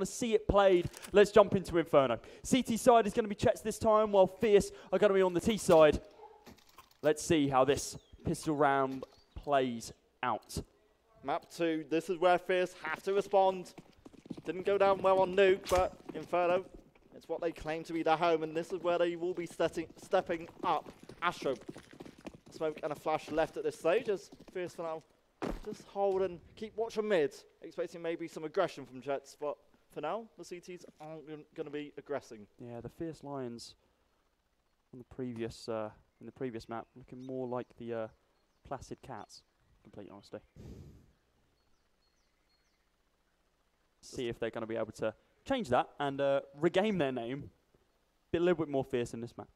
want to see it played. Let's jump into Inferno. CT side is going to be Chetz this time, while Fierce are going to be on the T side. Let's see how this pistol round plays out. Map 2, this is where Fierce have to respond. Didn't go down well on Nuke, but Inferno, it's what they claim to be their home, and this is where they will be stepping up. Astro, smoke and a flash left at this stage as Fierce for now just hold and keep watching mid, expecting maybe some aggression from Chetz, but for now, the CTs aren't going to be aggressing. Yeah, the Fierce Lions on the previous, in the previous map, looking more like the Placid Cats, complete honesty. See if they're going to be able to change that and regain their name. Be a little bit more fierce in this map.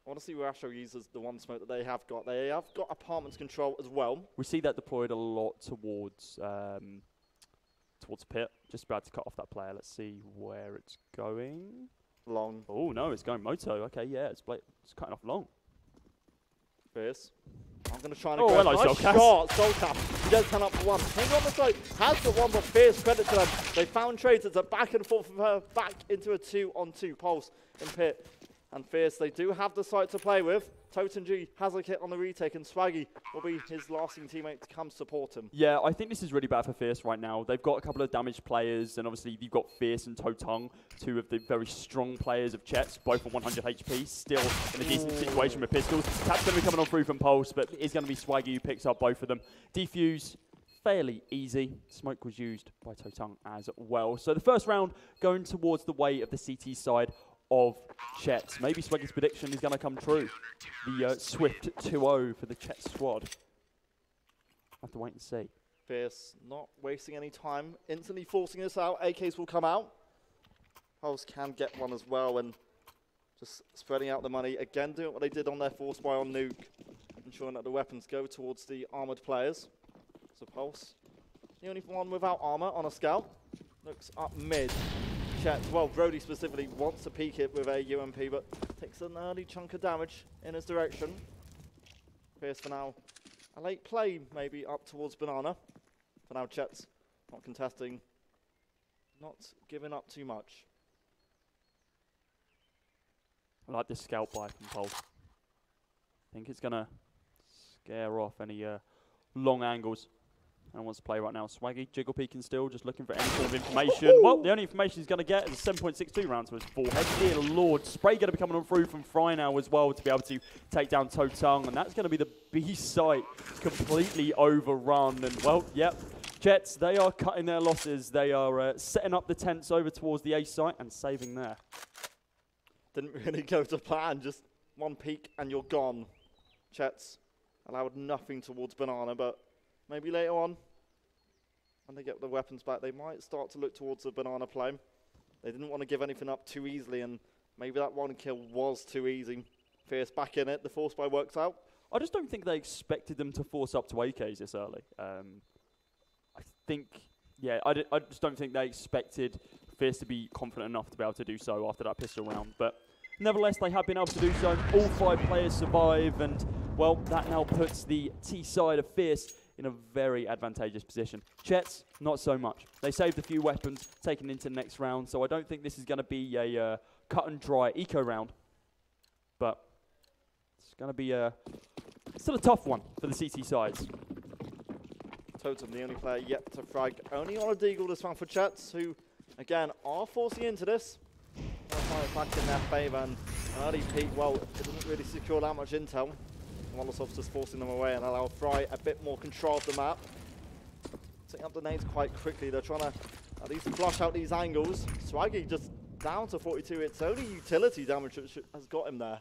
I want to see where Astro uses the one smoke that they have got. They have got apartments control as well. We see that deployed a lot towards towards pit. Just about to cut off that player. Let's see where it's going. Long. Oh no, it's going moto. Okay, yeah, it's cutting off long. Fierce. I'm going to try and hello, nice shot. Soulcap. He does turn up for one. King on the side has got one, but Fierce, credit to them. They found trades. It's a back and forth of her back into a 2-on-2 pulse in pit. And Fierce, they do have the site to play with. Totem G has a kit on the retake, and Swaggy will be his lasting teammate to come support him. Yeah, I think this is really bad for Fierce right now. They've got a couple of damaged players, and obviously you've got Fierce and Totung, two of the very strong players of Chetz, both on 100 HP, still in a decent situation with pistols. Tap's going to be coming on through from Pulse, but it's going to be Swaggy who picks up both of them. Defuse, fairly easy. Smoke was used by Totung as well. So the first round going towards the way of the CT side of Chetz. Maybe Swaggy's prediction is going to come true. The swift 2-0 for the Chetz squad. Have to wait and see. Fierce not wasting any time, instantly forcing this out. AKs will come out. Pulse can get one as well, and just spreading out the money. Again, doing what they did on their force buy on Nuke, ensuring that the weapons go towards the armored players. So Pulse, the only one without armor on a scout, looks up mid. Chetz, well, Brody specifically wants to peek it with a UMP, but takes an early chunk of damage in his direction. Fierce for now. A late play maybe up towards Banana. For now, Chetz not contesting, not giving up too much. I like this scout buy from Pulse. I think it's going to scare off any long angles. And wants to play right now. Swaggy, jiggle peeking still, just looking for any sort of information. Well, the only information he's going to get is a 7.62 round to his forehead. Dear Lord. Spray going to be coming on through from Fry now as well to be able to take down Totung. And that's going to be the B site completely overrun. And, well, yep. Chetz, they are cutting their losses. They are setting up the tents over towards the A site and saving there. Didn't really go to plan. Just one peek and you're gone. Chetz allowed nothing towards Banana, but maybe later on, when they get the weapons back, they might start to look towards the Banana play. They didn't want to give anything up too easily, and maybe that one kill was too easy. Fierce back in it, the force buy works out. I just don't think they expected them to force up to AKs this early. I think, yeah, I just don't think they expected Fierce to be confident enough to be able to do so after that pistol round. But nevertheless, they have been able to do so. All 5 players survive, and, well, that now puts the T side of Fierce in a very advantageous position. Chetz, not so much. They saved a few weapons, taken into the next round, so I don't think this is going to be a cut and dry eco round. But it's going to be still a tough one for the CT sides. Totem, the only player yet to frag. Only on a deagle this one for Chetz, who, again, are forcing into this. Back in their favour, and an early peek, well, it doesn't really secure that much intel. Molotov just forcing them away and allow Fry a bit more control of the map. Setting up the nades quite quickly. They're trying to at least flush out these angles. Swaggy just down to 42. It's only utility damage that has got him there.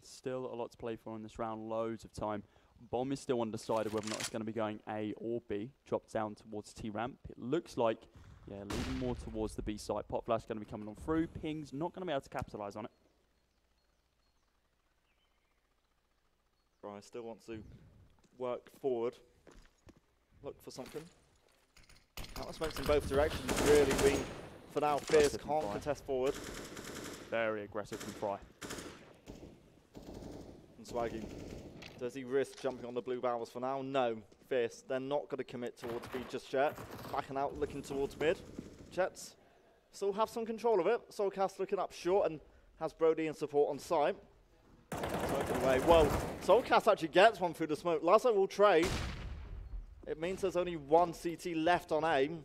Still a lot to play for in this round. Loads of time. Bomb is still undecided whether or not it's going to be going A or B. Dropped down towards T-ramp. It looks like, yeah, leaning more towards the B side. Pop flash going to be coming on through. Ping's not going to be able to capitalize on it. Fry still wants to work forward. Look for something. Counter smokes in both directions. Really weak for now. Fierce can't contest forward. Very aggressive from Fry. And Swaggy. Does he risk jumping on the blue barrels for now? No. Fierce, they're not going to commit towards B just yet. Backing out, looking towards mid. Chetz still have some control of it. Soulcast looking up short and has Brody in support on site. Smoking away. Well, Soulcast actually gets one through the smoke. Lazo will trade. It means there's only one CT left on aim.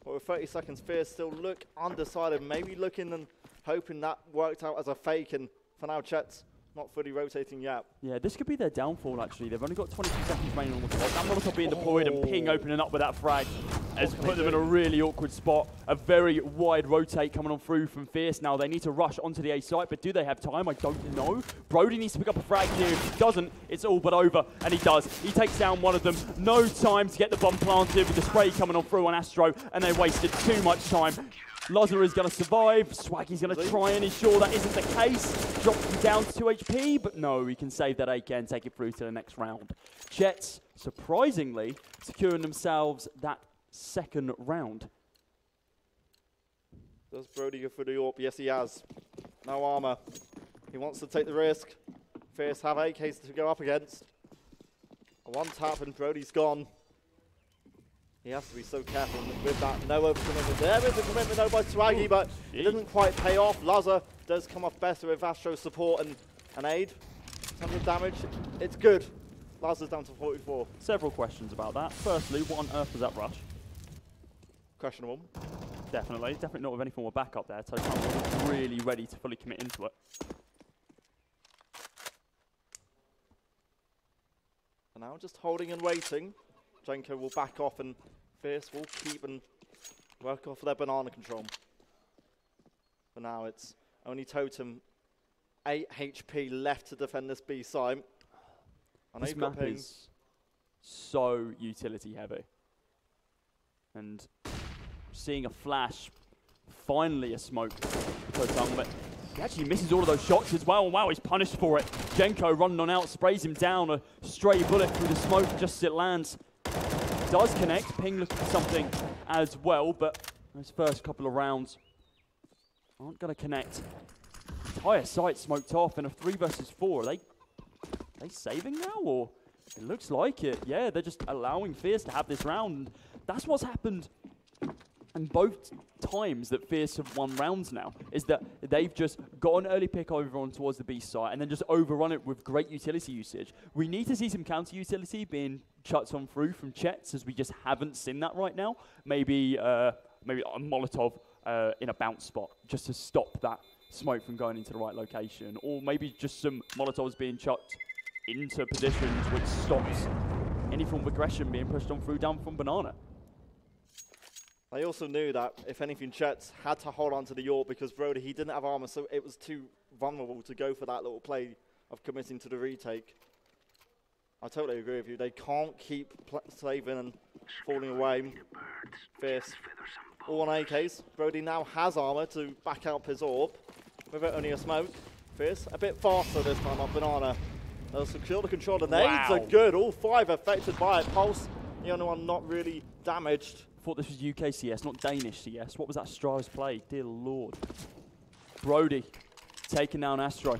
But with 30 seconds, Fierce still look undecided. Maybe looking and hoping that worked out as a fake. And for now, Chetz not fully rotating yet. Yeah, this could be their downfall, actually. They've only got 22 seconds remaining on the clock. That Molotov being deployed and Ping opening up with that frag has put them in a really awkward spot. A very wide rotate coming on through from Fierce. Now, they need to rush onto the A site, but do they have time? I don't know. Brody needs to pick up a frag here. If he doesn't, it's all but over, and he does. He takes down one of them. No time to get the bomb planted with the spray coming on through on Astro, and they wasted too much time. Lazar is going to survive. Swaggy's going to try and ensure that isn't the case. Drops him down to 2 HP, but no, he can save that AK and take it through to the next round. Chetz, surprisingly, securing themselves that second round. Does Brody go for the AWP? Yes, he has. No armor. He wants to take the risk. Fierce have AKs to go up against. A one tap and Brody's gone. He has to be so careful with that. No over-commitment. There is a commitment though by Swaggy, but it doesn't quite pay off. Lazar does come off better with Astro's support and aid. 100 damage. It's good. Lazar's down to 44. Several questions about that. Firstly, what on earth was that rush? Questionable. Definitely not with any form of backup there. So wasn't really ready to fully commit into it. And now just holding and waiting. Jenko will back off and Fierce will keep and work off their banana control. For now it's only Totem 8 HP left to defend this B site. I know This you've got map Ping. is so utility heavy. And seeing a flash, finally a smoke. But he actually misses all of those shots as well. Wow, he's punished for it. Jenko running on out, sprays him down. A stray bullet through the smoke just as it lands. Does connect. Ping looking for something as well, but those first couple of rounds aren't going to connect. Entire site smoked off in a 3 versus 4. Are they saving now, or it looks like it? Yeah, they're just allowing Fierce to have this round. And that's what's happened in both times that Fierce have won rounds now, is that they've just got an early pick over on towards the B site and then just overrun it with great utility usage. We need to see some counter utility being chucked on through from Chetz, as we just haven't seen that right now. Maybe a Molotov in a bounce spot just to stop that smoke from going into the right location, or maybe just some Molotovs being chucked into positions which stops any form of aggression being pushed on through down from Banana. They also knew that, if anything, Chetz had to hold on to the AWP because Brody, he didn't have armor, so it was too vulnerable to go for that little play of committing to the retake. I totally agree with you. They can't keep saving and falling away. Fierce. All on AKs. Brody now has armor to back up his AWP. With it only a smoke. Fierce a bit faster this time on Banana. They'll secure the control. The nades are good. All 5 affected by it. Pulse, the only one not really damaged. Thought this was UKCS, not Danish CS. What was that Strauss play? Dear Lord. Brody taking down Astro.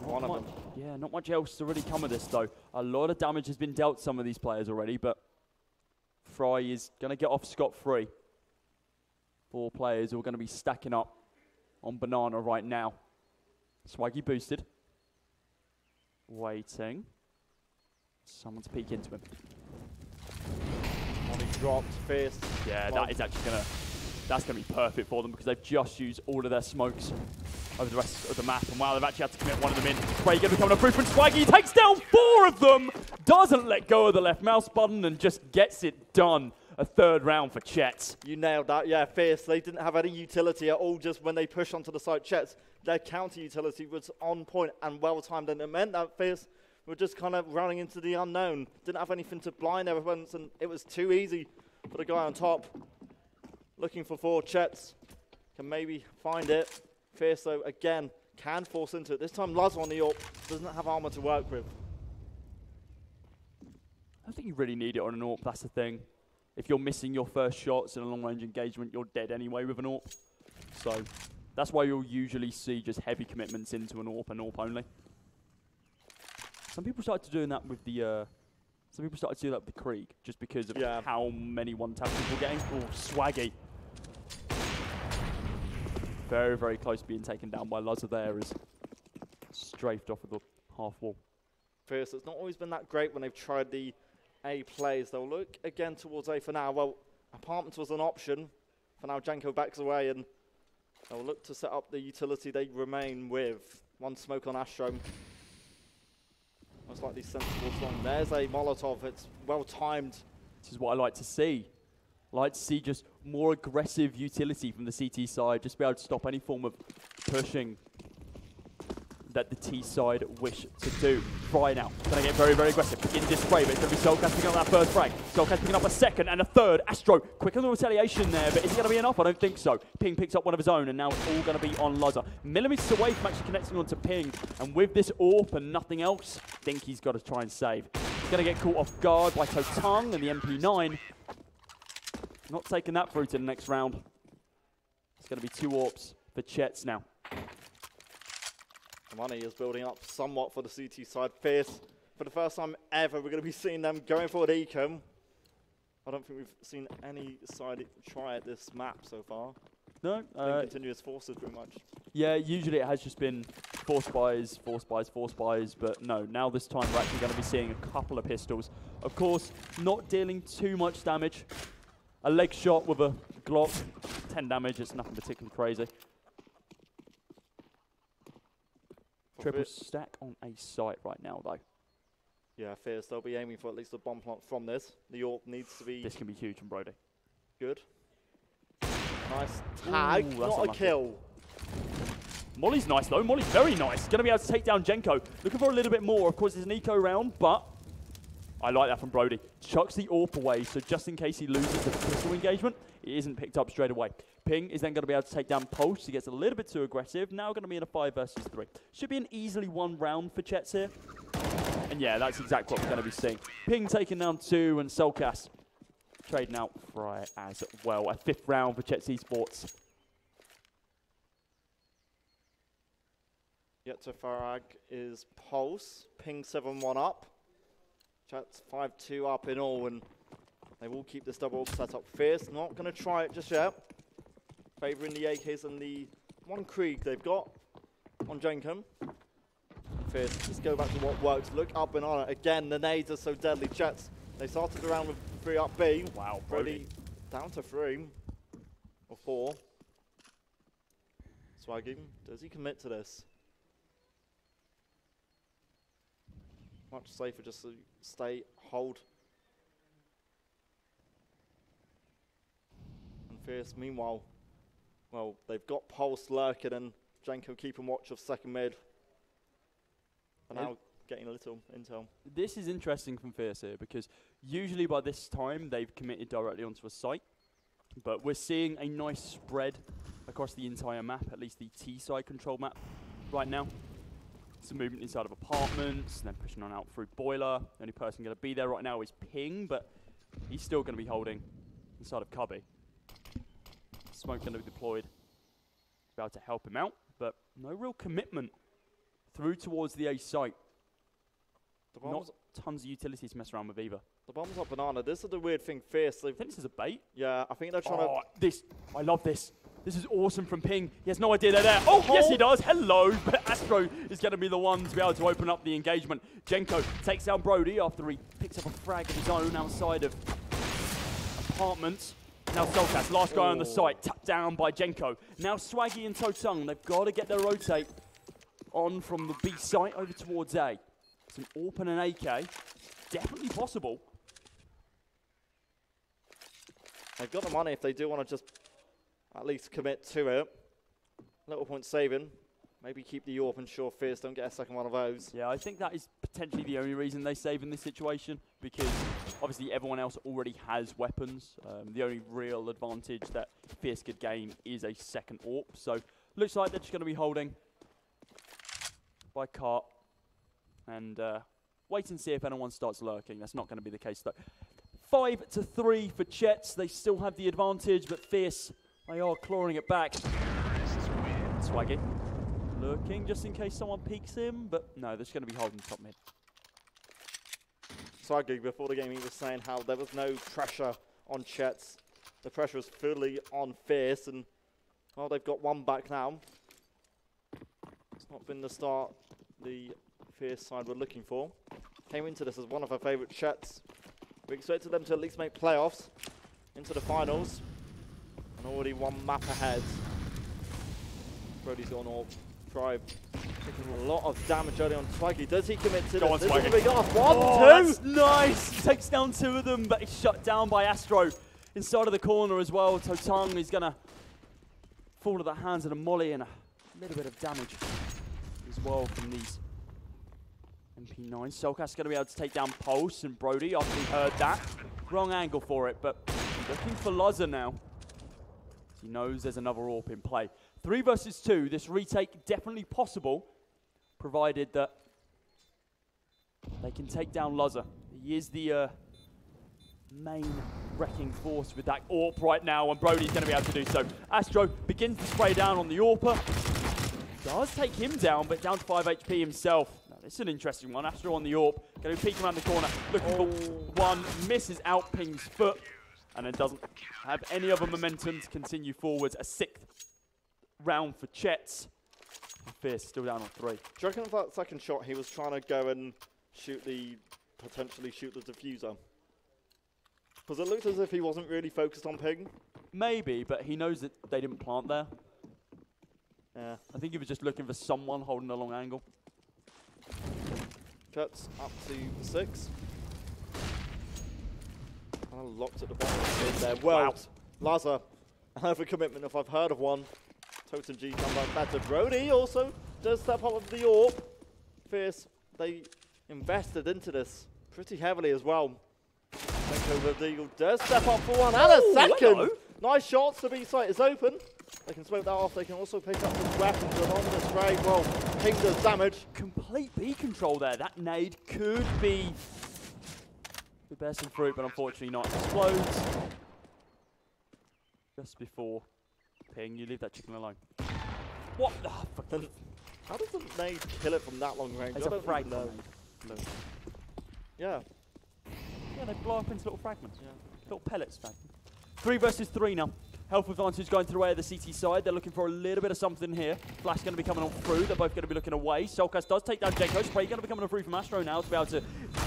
One of them. Yeah, not much else to really come of this though. A lot of damage has been dealt some of these players already, but Fry is going to get off scot-free. 4 players who are going to be stacking up on Banana right now. Swaggy boosted. Waiting. Someone's peek into him. Money dropped, Fierce. Yeah, that is actually that's gonna be perfect for them because they've just used all of their smokes over the rest of the map. And wow, they've actually had to commit one of them in. Spray gonna become a proof from Swaggy. He takes down 4 of them. Doesn't let go of the left mouse button and just gets it done. A 3rd round for Chetz. You nailed that. Yeah, Fierce. They didn't have any utility at all just when they pushed onto the site. Chetz, their counter utility was on point and well timed, and it meant that Fierce were just kind of running into the unknown. Didn't have anything to blind their opponents, and it was too easy for the guy on top. Looking for 4. Chetz can maybe find it. Fierce, though, again, can force into it. This time, Laz on the AWP doesn't have armor to work with. I think you really need it on an AWP, that's the thing. If you're missing your first shots in a long-range engagement, you're dead anyway with an AWP. So that's why you'll usually see just heavy commitments into an AWP and AWP only. Some people started doing that with the Krieg, just because of how many one-taps people were getting. Oh, Swaggy. Very, very close to being taken down by Luzza there, as strafed off of the half wall. Fierce, it's not always been that great when they've tried the A plays. They'll look again towards A for now. Well, Apartments was an option. For now, Janko backs away, and they'll look to set up the utility they remain with. One smoke on Astro. Most likely sensible one. There's a Molotov. It's well timed. This is what I like to see. I like to see just more aggressive utility from the CT side, just be able to stop any form of pushing that the T side wish to do. Fry now, going to get very, very aggressive in this spray, but it's going to be Soulcast picking up that first frag. Soulcast picking up a second and a third. Astro, quick on the retaliation there, but is it going to be enough? I don't think so. Ping picks up one of his own, and now it's all going to be on Luzza. Millimeters away from actually connecting onto Ping, and with this AWP and nothing else, I think he's got to try and save. He's going to get caught off guard by Totang and the MP9. Not taking that through to the next round. It's going to be 2 AWPs for Chetz now. The money is building up somewhat for the CT side. Fierce, for the first time ever, we're going to be seeing them going for an econ. I don't think we've seen any side try at this map so far. No. Continuous forces pretty much. Yeah, usually it has just been force buys, but no, now this time we're actually going to be seeing a couple of pistols. Of course, not dealing too much damage. A leg shot with a Glock, 10 damage, it's nothing particularly crazy. Triple stack on a site right now, though. Yeah, Fierce, they'll be aiming for at least a bomb plant from this. The AWP needs to be... This can be huge from Brody. Good. Nice tag, ooh, not a kill. Molly's nice, though. Molly's very nice. Going to be able to take down Jenko. Looking for a little bit more. Of course, it's an eco round, but I like that from Brody. Chucks the AWP away, so just in case he loses the pistol engagement, it isn't picked up straight away. Ping is then going to be able to take down Pulse. He gets a little bit too aggressive. Now going to be in a 5 versus 3. Should be an easily won round for Chetz here. And yeah, that's exactly what we're going to be seeing. Ping taking down 2 and Soulcast trading out Fry as well. A 5th round for Chetz Esports. Yet to Farag is Pulse. Ping 7-1 up. Chetz 5-2 up in all, and they will keep this double set up. Fierce not going to try it just yet. Favouring the AKs and the one Krieg they've got on Jenkum. Fierce, just go back to what works. Look up and on it. Again, the nades are so deadly. Chetz, they started the round with 3 up B. Wow, Brody down to 3 or 4. Swaggy, does he commit to this? Much safer just to stay, hold. And Fierce, meanwhile, well, they've got Pulse lurking and Janko keeping watch of second mid. And now getting a little intel. This is interesting from Fierce here, because usually by this time they've committed directly onto a site. But we're seeing a nice spread across the entire map, at least the T-side control map right now. Some movement inside of apartments, and then pushing on out through boiler. The only person going to be there right now is Ping, but he's still going to be holding inside of Cubby. Smoke going to be deployed to be able to help him out, but no real commitment through towards the A site. Not tons of utilities to mess around with either. The bomb's up banana. This is the weird thing, Fierce. I think this is a bait. Yeah, I think they're trying to... I love this. This is awesome from Ping. He has no idea they're there. Oh, yes he does. Hello. But Astro is going to be the one to be able to open up the engagement. Jenko takes down Brody after he picks up a frag of his own outside of apartments. Now Soulcast, last guy on the site, tapped down by Jenko. Now Swaggy and Totang, they've got to get their rotate on from the B site over towards A. Some AWP and an AK, definitely possible. They've got the money if they do want to just at least commit to it. Little point saving. Maybe keep the AWP and sure Fierce don't get a second one of those. Yeah, I think that is potentially the only reason they save in this situation, because obviously everyone else already has weapons. The only real advantage that Fierce could gain is a second AWP. So looks like they're just going to be holding by cart and wait and see if anyone starts lurking. That's not going to be the case though. 5-3 for Chetz. They still have the advantage, but Fierce, they are clawing it back. Swaggy lurking just in case someone peeks him, but no, they're just going to be holding top mid. Swaggy before the game, he was saying how there was no pressure on Chetz. The pressure was fully on Fierce, and well, they've got one back now. It's not been the start the Fierce side were looking for. Came into this as one of our favourite Chetz. We expected them to at least make playoffs into the finals, and already one map ahead. Brody's gone all drive. Taking a lot of damage early on Swaggy. Does he commit to Go this? on, This is a big off. 1, 2. That's nice. Takes down 2 of them, but it's shut down by Astro inside of the corner as well. Totang is going to fall to the hands of the Molly, and a little bit of damage as well from these MP9. Solkas going to be able to take down Pulse and Brody after he heard that. Wrong angle for it, but looking for Luzza now. He knows there's another AWP in play. 3 versus 2. This retake definitely possible, provided that they can take down Luzza. He is the main wrecking force with that AWP right now, and Brody's going to be able to do so. Astro begins to spray down on the AWPer. Does take him down, but down to 5 HP himself. Now, this is an interesting one. Astro on the AWP, going to peek around the corner, looking for one, misses out Ping's foot, and then doesn't have any other momentum to continue forwards. A 6th round for Chetz. Fierce still down on 3. Do you reckon that second shot he was trying to go and potentially shoot the diffuser? Because it looked as if he wasn't really focused on Ping. Maybe, but he knows that they didn't plant there. Yeah. I think he was just looking for someone holding a long angle. Chetz up to 6. Kind of locked at the bottom of there. Well, Luzza, another commitment if I've heard of one. Totem G come back better. Brody also does step up with the AWP. Fierce, they invested into this pretty heavily as well. Over the Eagle does step up for one and a second. Hello. Nice shots. The B site is open. They can smoke that off. They can also pick up some weapons along the spray. Well, Ping does damage. Complete B control there. That nade could bear some fruit, but unfortunately not. Explodes just before Ping. You leave that chicken alone. What? Oh, How does the nade kill it from that long range? It's I a don't fragment. know. Yeah. Yeah, they blow up into little fragments. Yeah. Little pellets. 3 versus 3 now. Health advantage going to the way of the CT side. They're looking for a little bit of something here. Flash going to be coming on through. They're both going to be looking away. Solkas does take down Jenko. Spray going to be coming on through from Astro now to be able to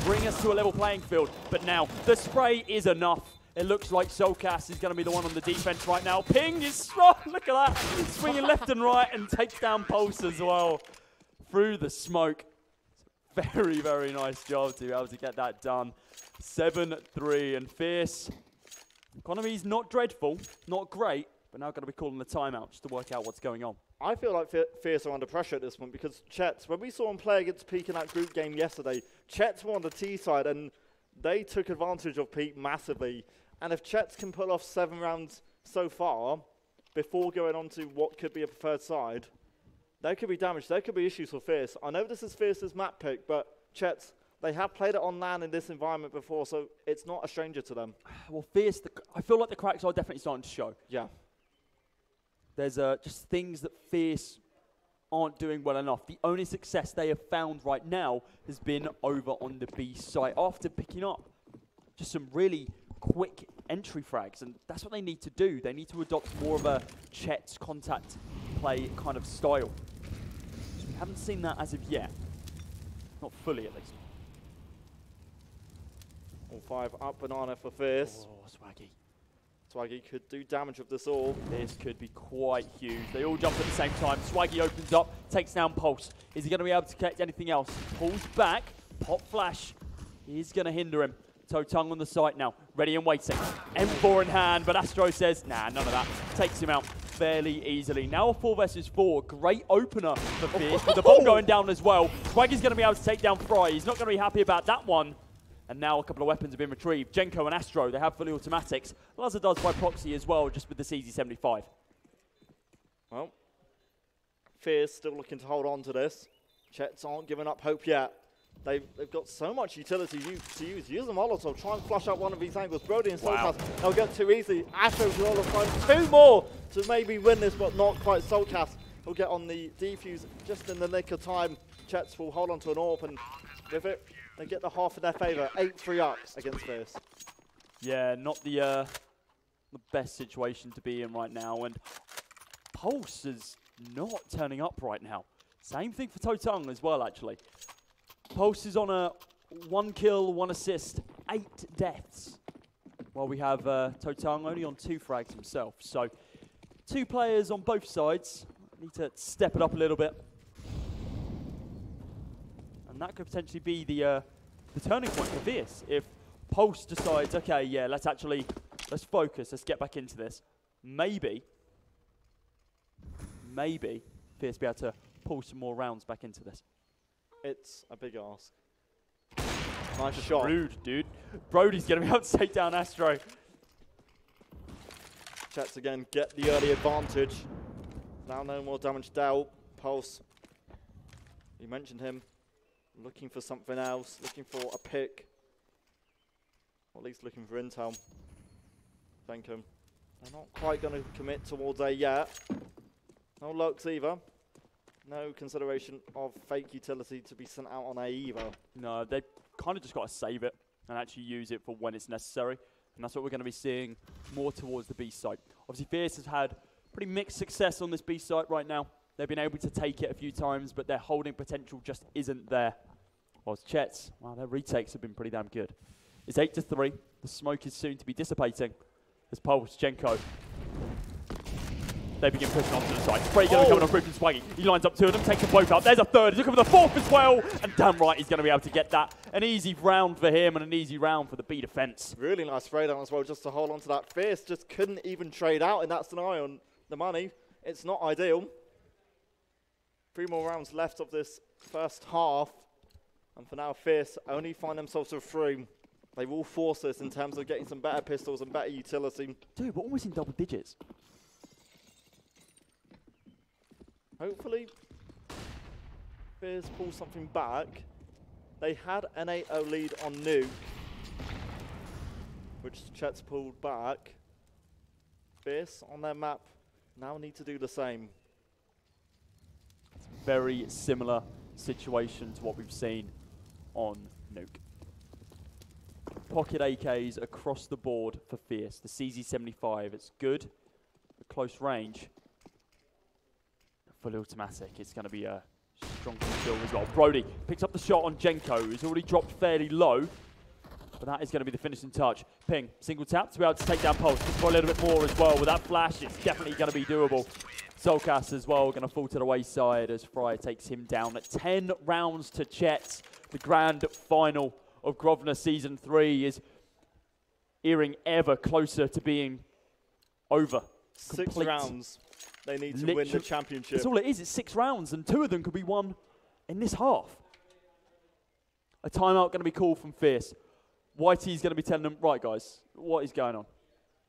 bring us to a level playing field. But now, the spray is enough. It looks like Solkas is going to be the one on the defense right now. Ping is strong. Look at that. Swinging left and right and takes down Pulse as well through the smoke. Very, very nice job to be able to get that done. 7-3, and Fierce. Economy's not dreadful, not great, but now going to be calling the timeout just to work out what's going on. I feel like Fierce are under pressure at this point because Chetz, when we saw him play against Peak in that group game yesterday, Chetz were on the T side and they took advantage of Peak massively. And if Chetz can pull off 7 rounds so far before going on to what could be a preferred side, there could be damage, there could be issues for Fierce. I know this is Fierce's map pick, but Chetz, they have played it on LAN in this environment before, so it's not a stranger to them. Well, Fierce, I feel like the cracks are definitely starting to show. Yeah. There's just things that Fierce aren't doing well enough. The only success they have found right now has been over on the B site after picking up just some really quick entry frags, and that's what they need to do. They need to adopt more of a Chetz contact play kind of style. So we haven't seen that as of yet. Not fully, at least. All 5 up banana for Fierce. Oh, Swaggy. Swaggy could do damage with this all. This could be quite huge. They all jump at the same time. Swaggy opens up, takes down Pulse. Is he going to be able to collect anything else? Pulls back. Pop flash is going to hinder him. Totang on the site now, ready and waiting. M4 in hand, but Astro says, nah, none of that. Takes him out fairly easily. Now a 4 versus 4. Great opener for Fierce, with the bomb going down as well. Swaggy's going to be able to take down Fry. He's not going to be happy about that one. And now a couple of weapons have been retrieved. Jenko and Astro, they have fully automatics. Luzza does by proxy as well, just with the CZ75. Well, Fierce still looking to hold on to this. Chetz aren't giving up hope yet. They've got so much utility to use. Use the Molotov, try and flush out one of these angles. Brody and Solkas, they'll get too easy. Astro's will find 2 more to maybe win this, but not quite. Solkas will get on the defuse just in the nick of time. Chetz will hold on to an AWP, and with it, They get the half in their favour. 8-3 up against Fierce. Yeah, not the best situation to be in right now. And Pulse is not turning up right now. Same thing for Totang as well, actually. Pulse is on a 1 kill, 1 assist, 8 deaths. While we have Totang only on 2 frags himself. So 2 players on both sides. Need to step it up a little bit. And that could potentially be the turning point for Fierce. If Pulse decides, okay, yeah, let's focus, let's get back into this. Maybe Fierce be able to pull some more rounds back into this. It's a big ask. Nice shot. Rude, dude. Brody's going to be able to take down Astro. Chetz again, get the early advantage. Now no more damage dealt. Pulse, you mentioned him, looking for something else, looking for a pick. Or at least looking for intel. Thank him. They're not quite going to commit towards A yet. No Lux either. No consideration of fake utility to be sent out on A either. No, they kind of just got to save it and actually use it for when it's necessary. And that's what we're going to be seeing more towards the B site. Obviously, Fierce has had pretty mixed success on this B site right now. They've been able to take it a few times, but their holding potential just isn't there. Whilst Chetz, wow, their retakes have been pretty damn good. It's 8-3. The smoke is soon to be dissipating. As Pulse, Jenko, they begin pushing onto the side. Frey going to come on group and Swaggy. He lines up 2 of them, takes them both out. There's a third. He's looking for the 4th as well. And damn right, he's going to be able to get that. An easy round for him and an easy round for the B defense. Really nice spray down as well, just to hold on to that. Fierce just couldn't even trade out in that scenario on the money. It's not ideal. 3 more rounds left of this first half. And for now, Fierce only find themselves with 3. They will force this in terms of getting some better pistols and better utility. Dude, we're almost in double digits. Hopefully, Fierce pulls something back. They had an 8-0 lead on Nuke, which Chetz pulled back. Fierce on their map now need to do the same. Very similar situation to what we've seen on Nuke. Pocket AKs across the board for Fierce. The CZ75, it's good, but close range. Fully automatic, it's going to be a strong kill as well. Brody picks up the shot on Jenko, who's already dropped fairly low, but that is going to be the finishing touch. Ping, single tap to be able to take down Pulse. Just for a little bit more as well. With that flash, it's definitely going to be doable. Solcas as well, going to fall to the wayside as Fryer takes him down at 10 rounds to Chetz. The grand final of Grosvenor Season 3 is earing ever closer to being over. 6 Complete. rounds. They need to win the championship. That's all it is. It's 6 rounds, and 2 of them could be won in this half. A timeout going to be called from Fierce. YT's going to be telling them, right, guys, what is going on?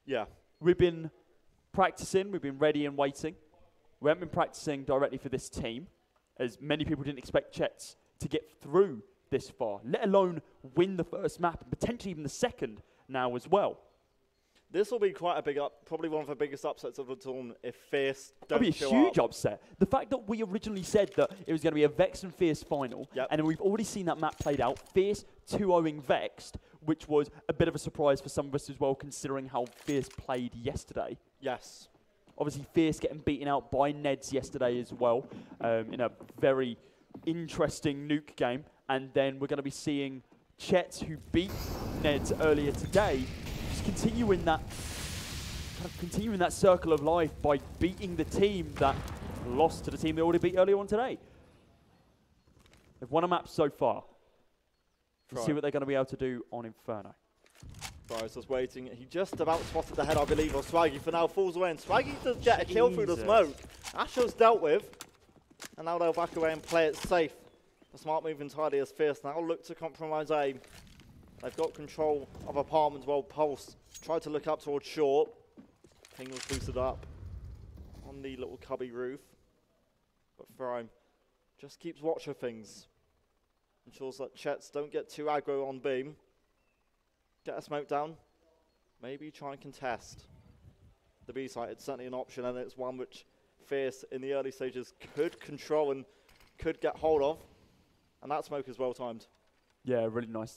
Yeah. We've been practicing. We've been ready and waiting. We haven't been practicing directly for this team, as many people didn't expect Chetz to get through this far, let alone win the first map, and potentially even the second now as well. This will be quite a big probably one of the biggest upsets of the tournament if Fierce don't It'll be a huge upset. The fact that we originally said that it was going to be a Vex and Fierce final, and we've already seen that map played out. Fierce 2-0ing Vexed, which was a bit of a surprise for some of us as well, considering how Fierce played yesterday. Yes. Obviously, Fierce getting beaten out by Neds yesterday as well, in a very interesting Nuke game. And then we're going to be seeing Chetz, who beat Neds earlier today, just continuing that circle of life by beating the team that lost to the team they already beat earlier on today. They've won a map so far. Let's see what they're going to be able to do on Inferno. Bryce just waiting. He just about spotted the head, I believe, of Swaggy. For now, falls away, and Swaggy does get a kill through the smoke. Astro's dealt with, and now they'll back away and play it safe. A smart move entirely as Fierce now look to compromise A. They've got control of apartments while Pulse tried to look up towards short. Ping was boosted up on the little cubby roof. But Frime just keeps watch of things. Ensures that Chetz don't get too aggro on beam. Get a smoke down. Maybe try and contest the B site. It's certainly an option, and it's one which Fierce in the early stages could control and could get hold of. And that smoke is well timed. Yeah, really nice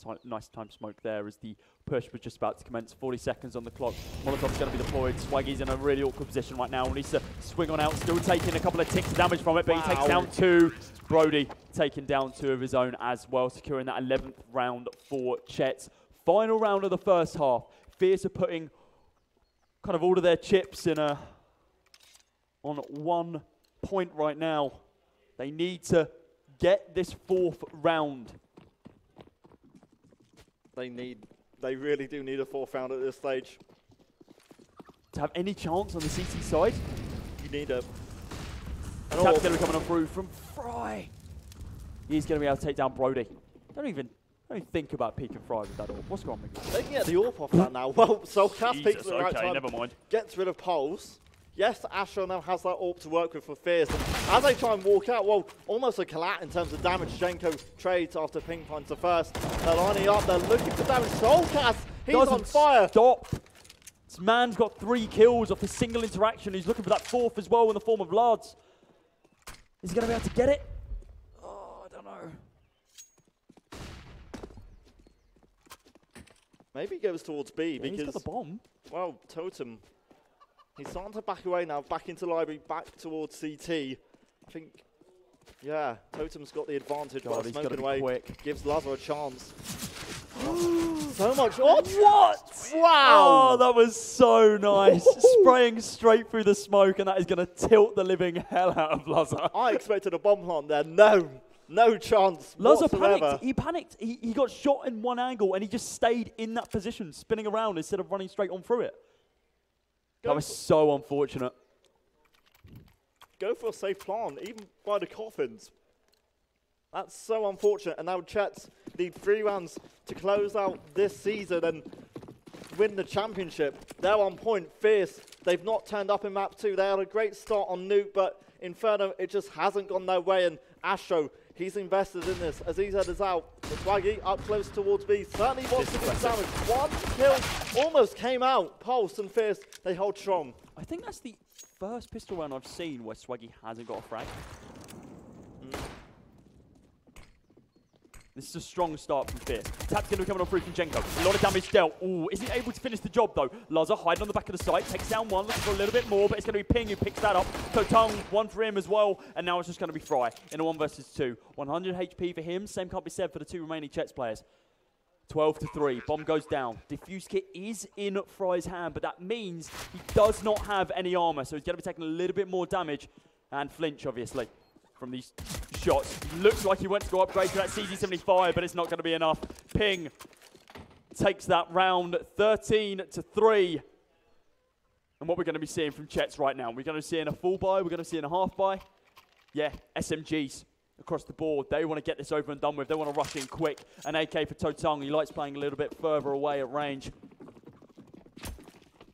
time smoke there as the push was just about to commence. 40 seconds on the clock. Molotov's going to be deployed. Swaggy's in a really awkward position right now. Needs to swing on out. Still taking a couple of ticks of damage from it, but he takes down 2. Brody taking down 2 of his own as well, securing that 11th round for Chetz. Final round of the first half. Fierce are putting kind of all of their chips in on 1 point right now. They need to get this 4th round. They really do need a 4th round at this stage. To have any chance on the CT side, you need a... Tap's going to be coming on through from Fry. He's going to be able to take down Brody. Don't even think about peeking Fry with that AWP. What's going on, Mick? They can get the AWP off that now. Well, Soulcast peeks at the right time. Never mind. Gets rid of Pulse. Yes, Astro now has that AWP to work with for Fierce. And as they try and walk out, well, almost a collat in terms of damage. Jenko trades after ping finds the first. They're lining up, they're looking for damage. Soulcast, he's on fire. Stop. This man's got 3 kills off a single interaction. He's looking for that 4th as well in the form of Lards. Is he going to be able to get it? Oh, I don't know. Maybe he goes towards B because... he's got the bomb. Well, Totem... He's starting to back away now, back into library, back towards CT. I think, yeah, Totem's got the advantage by smoking away. Quick. Gives Lazo a chance. So much. Oh, what? Wow. Oh, that was so nice. Spraying straight through the smoke, and that is going to tilt the living hell out of Lazo. I expected a bomb plant there. No chance Lazo whatsoever. panicked. He panicked. He got shot in one angle, and he just stayed in that position, spinning around instead of running straight on through it. That was so unfortunate. Go for a safe plant, even by the coffins. That's so unfortunate. And now Chetz need 3 rounds to close out this season and win the championship. They're on point, Fierce. They've not turned up in map 2. They had a great start on Nuke, but Inferno, it just hasn't gone their way. And Astro, he's invested in this. as Aziz is out. The Swaggy up close towards B. Certainly wants to do damage. 1 kill almost came out. Pulse and Fierce, they hold strong. I think that's the first pistol round I've seen where Swaggy hasn't got a frag. This is a strong start from Fierce. Tap's going to be coming on through from Jenko. A lot of damage dealt. Ooh, is he able to finish the job though? Laza hiding on the back of the site. Takes down 1, looking for a little bit more, but it's going to be Ping who picks that up. Totong, 1 for him as well. And now it's just going to be Fry in a 1 versus 2. 100 HP for him. Same can't be said for the 2 remaining Chetz players. 12-3. Bomb goes down. Diffuse kit is in Fry's hand, but that means he does not have any armor. So he's going to be taking a little bit more damage. And flinch, obviously, from these shots. Looks like he went to go upgrade to that CZ75, but it's not going to be enough. Ping takes that round 13-3. And what we're going to be seeing from Chetz right now, we're going to be seeing a full buy, we're going to be seeing a half buy. Yeah, SMGs across the board. They want to get this over and done with. They want to rush in quick. An AK for Totong. He likes playing a little bit further away at range.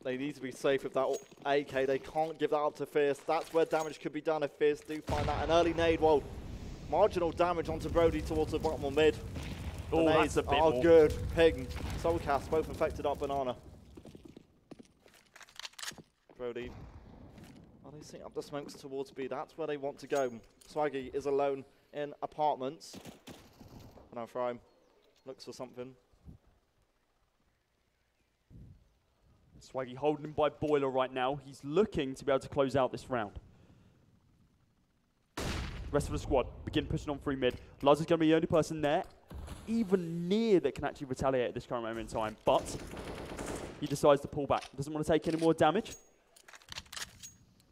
They need to be safe with that AK. They can't give that up to Fierce. That's where damage could be done if Fierce do find that. An early nade, well, marginal damage onto Brody towards the bottom or mid. Oh, that's a bit more. Good. Ping, Soulcast, both affected up Banana. Brody. Are they setting up the smokes towards B? That's where they want to go. Swaggy is alone in apartments. And now Fry looks for something. Swaggy holding him by Boiler right now. He's looking to be able to close out this round. The rest of the squad begin pushing on through mid. Luz is going to be the only person there, even near, that can actually retaliate at this current moment in time. But he decides to pull back. Doesn't want to take any more damage.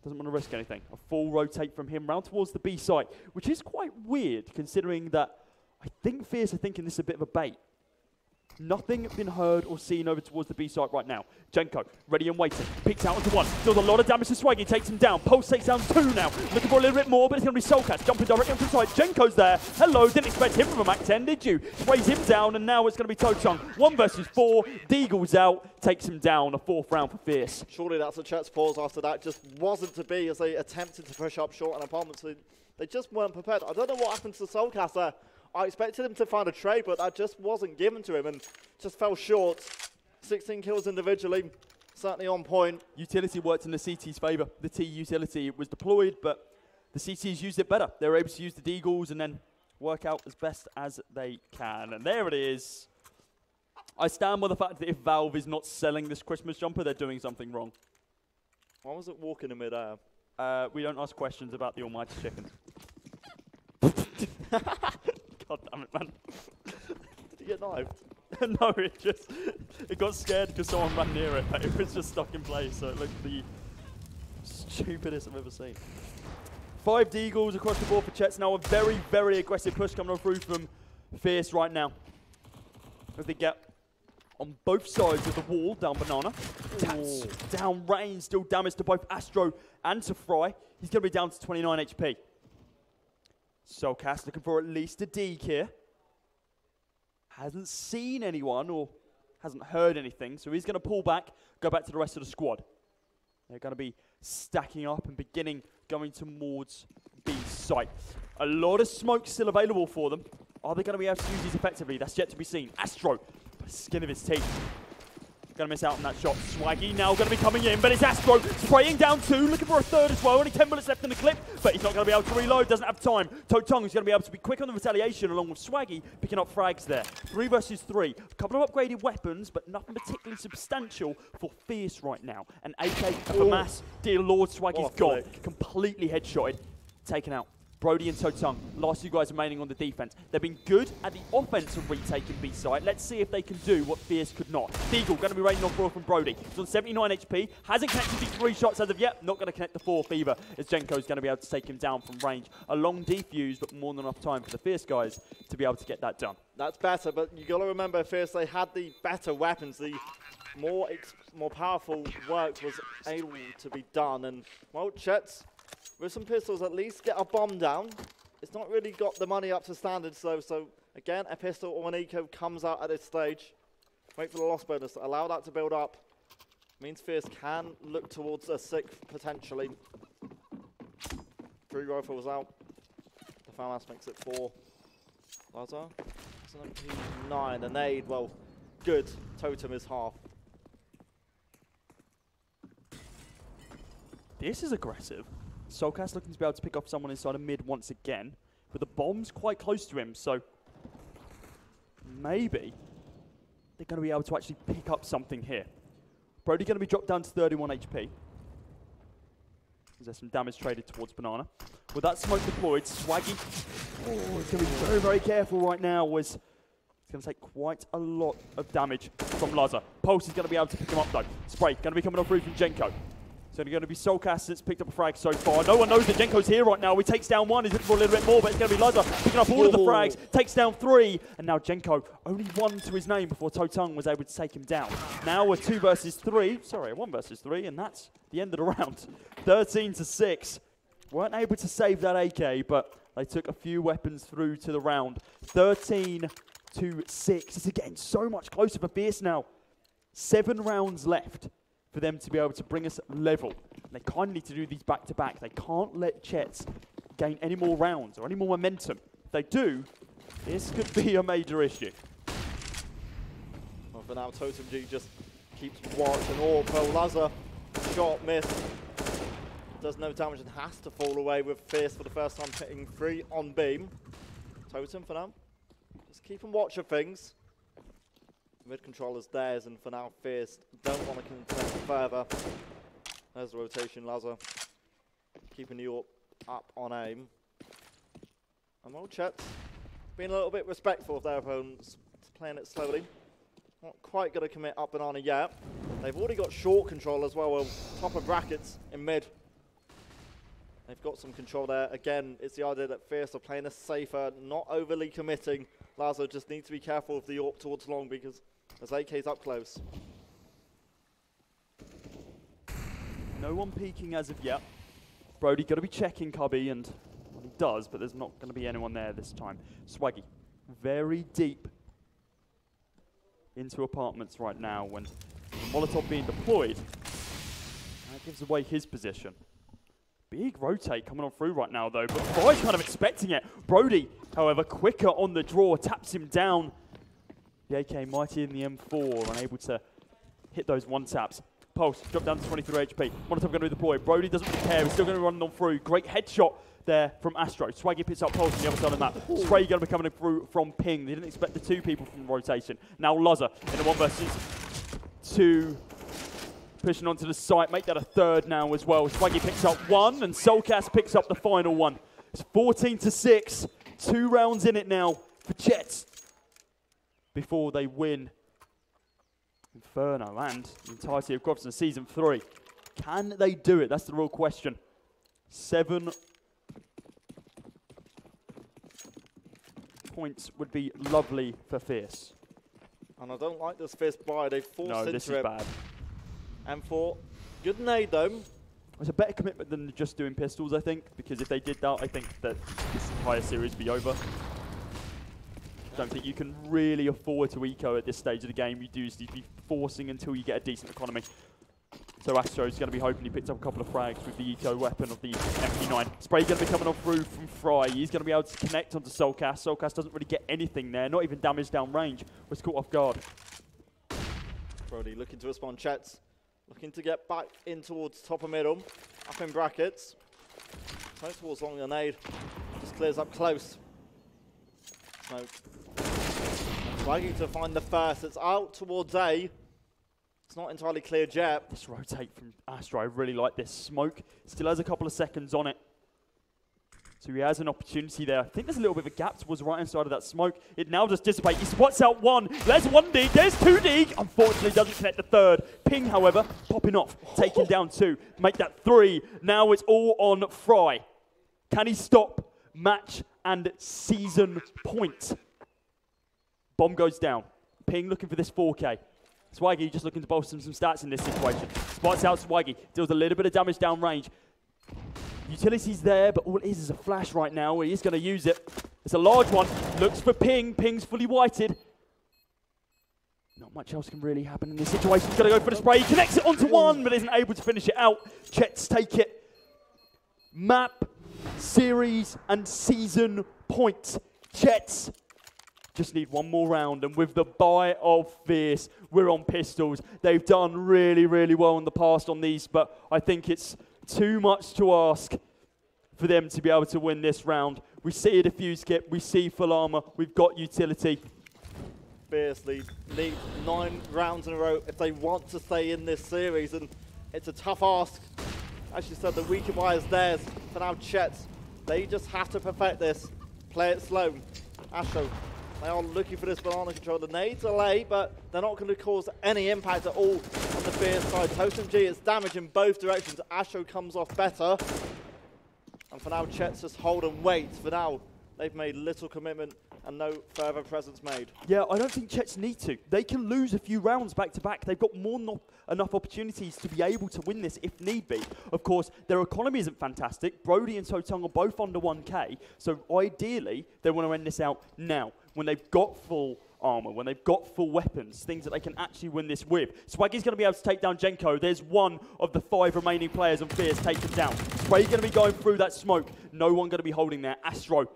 Doesn't want to risk anything. A full rotate from him round towards the B site, which is quite weird considering that I think Fierce are thinking this is a bit of a bait. Nothing been heard or seen over towards the B site right now. Jenko, ready and waiting. Peeks out onto 1. Does a lot of damage to Swaggy. Takes him down. Pulse takes down 2 now. Looking for a little bit more, but it's going to be Soulcast. Jumping directly onto the site. Jenko's there. Hello. Didn't expect him from a Mac 10, did you? Sprays him down, and now it's going to be Totong. 1 versus 4. Deagle's out. Takes him down. A 4th round for Fierce. Surely that's a Chetz pause after that. Just wasn't to be as they attempted to push up short on apartments. They just weren't prepared. I don't know what happened to Soulcast there. I expected him to find a trade, but that just wasn't given to him and just fell short. 16 kills individually, certainly on point. Utility worked in the CT's favour. The T utility was deployed, but the CT's used it better. They were able to use the Deagles and then work out as best as they can. And there it is. I stand by the fact that if Valve is not selling this Christmas jumper, they're doing something wrong. Why was it walking in midair? We don't ask questions about the almighty chicken. God damn it, man. Did he get knifed? No, it got scared because someone ran near it, but it was just stuck in place, so it looked the stupidest I've ever seen. 5 Deagles across the board for Chetz now. A very, very aggressive push coming on through from Fierce right now. As they get on both sides of the wall, down Banana. Taps down range, still damage to both Astro and to Fry. He's going to be down to 29 HP. Soulcast looking for at least a deke here. Hasn't seen anyone or hasn't heard anything, so he's going to pull back, go back to the rest of the squad. They're going to be stacking up and beginning going towards B site. A lot of smoke still available for them. Are they going to be able to use these effectively? That's yet to be seen. Astro, by the skin of his teeth. Going to miss out on that shot. Swaggy now going to be coming in, but it's Astro spraying down 2, looking for a third as well. Only 10 bullets left in the clip, but he's not going to be able to reload, doesn't have time. Totong is going to be able to be quick on the retaliation along with Swaggy, picking up frags there. 3 versus 3. A couple of upgraded weapons, but nothing particularly substantial for Fierce right now. An AK for Mass, dear Lord, Swaggy's gone. Completely headshotted, taken out. Brody and Totong, last 2 guys remaining on the defense. They've been good at the offense of retaking B site. Let's see if they can do what Fierce could not. Deagle going to be raining on 4 from Brody. He's on 79 HP. Hasn't connected the 3 shots as of yet. Not going to connect the 4th either, as Jenko's going to be able to take him down from range. A long defuse, but more than enough time for the Fierce guys to be able to get that done. That's better, but you got to remember, Fierce, they had the better weapons. The more powerful work was able to be done. And, well, Chetz, with some pistols, at least get a bomb down. It's not really got the money up to standards, though. So, again, a pistol or an eco comes out at this stage. Wait for the loss bonus. Allow that to build up. Means Fierce can look towards a 6th, potentially. 3 rifles out. The FAMAS makes it 4. Lazar. It's an MP9. A nade, well, good. Totem is half. This is aggressive. Soulcast looking to be able to pick off someone inside of mid once again, but the bomb's quite close to him, so maybe they're going to be able to actually pick up something here. Brody going to be dropped down to 31 HP. There's some damage traded towards Banana. With that smoke deployed, Swaggy is going to be very, very careful right now, as it's going to take quite a lot of damage from Lazar. Pulse is going to be able to pick him up though. Spray going to be coming off through from Jenko. So it's going to be Soulcast that's picked up a frag so far. No one knows that Jenko's here right now. He takes down 1. He's looking for a little bit more, but it's going to be Lazar picking up all of the frags. Takes down 3. And now Jenko, only 1 to his name before Totong was able to take him down. Now we're 2 versus 3. Sorry, 1 versus 3. And that's the end of the round. 13-6. Weren't able to save that AK, but they took a few weapons through to the round. 13-6. It's getting so much closer for Fierce now. 7 rounds left for them to be able to bring us level. And they kind of need to do these back-to-back. They can't let Chetz gain any more rounds or any more momentum. If they do, this could be a major issue. Well, for now, Totem G just keeps watching. Well, Lazar, shot missed. Does no damage and has to fall away with Fierce for the first time, hitting 3 on beam. Totem for now. Just keep on watching things. Mid controller's theirs, and for now, Fierce don't want to contest further. There's the rotation, Lazar. Keeping the AWP up on aim. And well, Chetz being a little bit respectful of their opponents, playing it slowly. Not quite going to commit up Banana yet. They've already got short control as well, top of brackets in mid. They've got some control there. Again, it's the idea that Fierce are playing a safer, not overly committing. Lazar just needs to be careful of the AWP towards long because as AK's up close. No one peeking as of yet. Brody got to be checking Cubby, and well, he does, but there's not going to be anyone there this time. Swaggy, very deep into apartments right now when the Molotov being deployed. That gives away his position. Big rotate coming on through right now, though, but Fry's kind of expecting it. Brody, however, quicker on the draw, taps him down. The AK mighty in the M4, unable to hit those 1-taps. Pulse, drop down to 23 HP. Molotov going to deploy. Brody doesn't really care. He's still going to run on through. Great headshot there from Astro. Swaggy picks up Pulse on the other side of the map. Spray going to be coming through from Ping. They didn't expect the 2 people from rotation. Now Luzza in a 1 versus 2. Pushing onto the site, make that a 3rd now as well. Swaggy picks up 1 and Soulcast picks up the final 1. It's 14-6. 2 rounds in it now for Chetz before they win Inferno and the entirety of Grosvenor Season 3. Can they do it? That's the real question. 7 points would be lovely for Fierce. And I don't like this Fierce buy. They forced into it. No, this is bad. M4, good nade though. It's a better commitment than just doing pistols, I think, because if they did that, I think that this entire series would be over. I don't think you can really afford to eco at this stage of the game. You do need to be forcing until you get a decent economy. So Astro's going to be hoping he picks up a couple of frags with the eco weapon of the MP9. Spray going to be coming on through from Fry. He's going to be able to connect onto Soulcast. Soulcast doesn't really get anything there, not even damage down range. Was caught off guard. Brody looking to respond. Chetz looking to get back in towards top of middle. Up in brackets. So towards long grenade. Just clears up close. Smoke. Swaggy to find the first. It's out towards A. It's not entirely clear yet. This rotate from Astro, I really like this. Smoke still has a couple of seconds on it. So he has an opportunity there. I think there's a little bit of a gap towards the right-hand side of that smoke. It now just dissipates. He spots out 1. There's 1 dig. There's 2 dig. Unfortunately, doesn't connect the 3rd. Ping, however, popping off. Taking down 2. Make that 3. Now it's all on Fry. Can he stop match and season point? Bomb goes down. Ping looking for this 4K. Swaggy just looking to bolster some stats in this situation. Spots out Swaggy. Deals a little bit of damage down range. Utility's there, but all it is a flash right now. He is going to use it. It's a large one. Looks for Ping. Ping's fully whited. Not much else can really happen in this situation. He's going to go for the spray. He connects it onto 1, but isn't able to finish it out. Chetz take it. Map, series, and season point. Chetz just need 1 more round, and with the buy of Fierce, we're on pistols. They've done really, really well in the past on these, but I think it's too much to ask for them to be able to win this round. We see a defuse kit, we see full armor, we've got utility. Fiercely need 9 rounds in a row if they want to stay in this series, and it's a tough ask. As you said, the weakened wire is theirs. For now, Chetz, they just have to perfect this. Play it slow. Astro, they are looking for this banana control. The nades are late, but they're not going to cause any impact at all on the Fierce side. Totem G is damage in both directions. Astro comes off better. And for now, Chetz just hold and wait. For now, they've made little commitment and no further presence made. Yeah, I don't think Chetz need to. They can lose a few rounds back to back. They've got more than enough opportunities to be able to win this if need be. Of course, their economy isn't fantastic. Brody and Sotong are both under 1K. So ideally, they want to end this out now when they've got full armor, when they've got full weapons, things that they can actually win this with. Swaggy's going to be able to take down Jenko. There's 1 of the 5 remaining players on Fierce taken down. Swaggy's going to be going through that smoke. No one going to be holding there. Astro,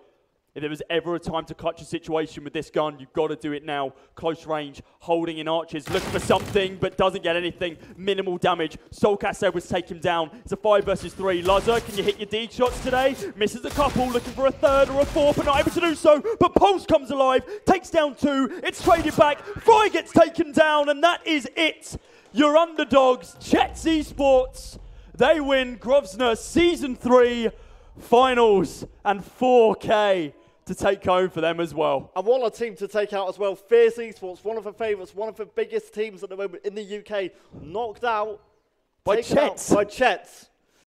if there was ever a time to clutch a situation with this gun, you've got to do it now. Close range, holding in arches, looking for something, but doesn't get anything. Minimal damage. Soulcast Edwards take him down. It's a 5 versus 3. Luzza, can you hit your D shots today? Misses a couple, looking for a 3rd or a 4th, but not able to do so. But Pulse comes alive, takes down 2. It's traded back. Fry gets taken down, and that is it. Your underdogs, Chetz Esports. They win Grosvenor Season 3 Finals and 4K. To take home for them as well. And what a team to take out as well. Fierce Esports, one of the favourites, one of the biggest teams at the moment in the UK, knocked out by Chetz. By Chetz.